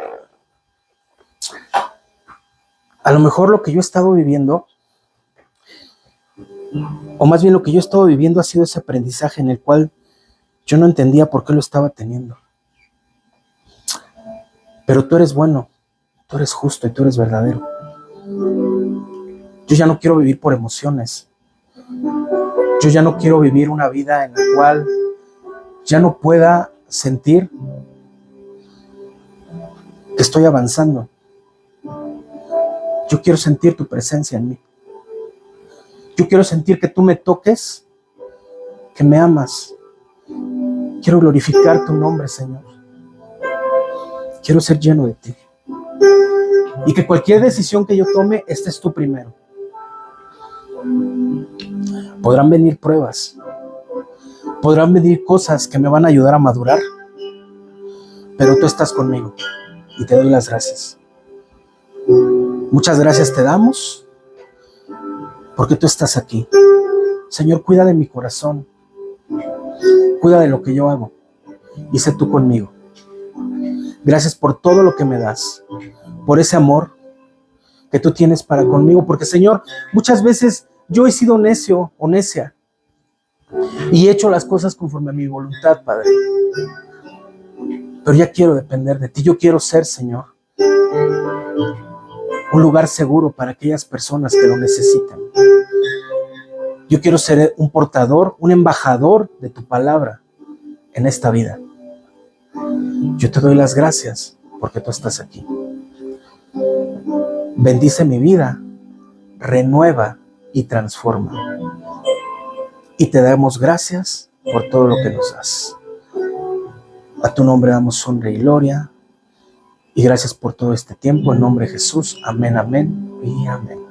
a lo mejor lo que yo he estado viviendo, o más bien lo que yo he estado viviendo ha sido ese aprendizaje en el cual yo no entendía por qué lo estaba teniendo. Pero tú eres bueno, tú eres justo y tú eres verdadero. Yo ya no quiero vivir por emociones. Yo ya no quiero vivir una vida en la cual ya no pueda sentir que estoy avanzando. Yo quiero sentir tu presencia en mí. Yo quiero sentir que tú me toques, que me amas. Quiero glorificar tu nombre, Señor. Quiero ser lleno de ti. Y que cualquier decisión que yo tome, estés tú primero. Podrán venir pruebas. Podrán venir cosas que me van a ayudar a madurar. Pero tú estás conmigo. Y te doy las gracias. Muchas gracias te damos. Porque tú estás aquí. Señor, cuida de mi corazón. Cuida de lo que yo hago. Y sé tú conmigo. Gracias por todo lo que me das. Por ese amor que tú tienes para conmigo. Porque, Señor, muchas veces yo he sido necio o necia. Y he hecho las cosas conforme a mi voluntad, Padre. Pero ya quiero depender de ti. Yo quiero ser, Señor, un lugar seguro para aquellas personas que lo necesitan. Yo quiero ser un portador, un embajador de tu palabra en esta vida. Yo te doy las gracias porque tú estás aquí. Bendice mi vida, renueva y transforma. Y te damos gracias por todo lo que nos das. A tu nombre damos honra y gloria. Y gracias por todo este tiempo. En nombre de Jesús. Amén, amén y amén.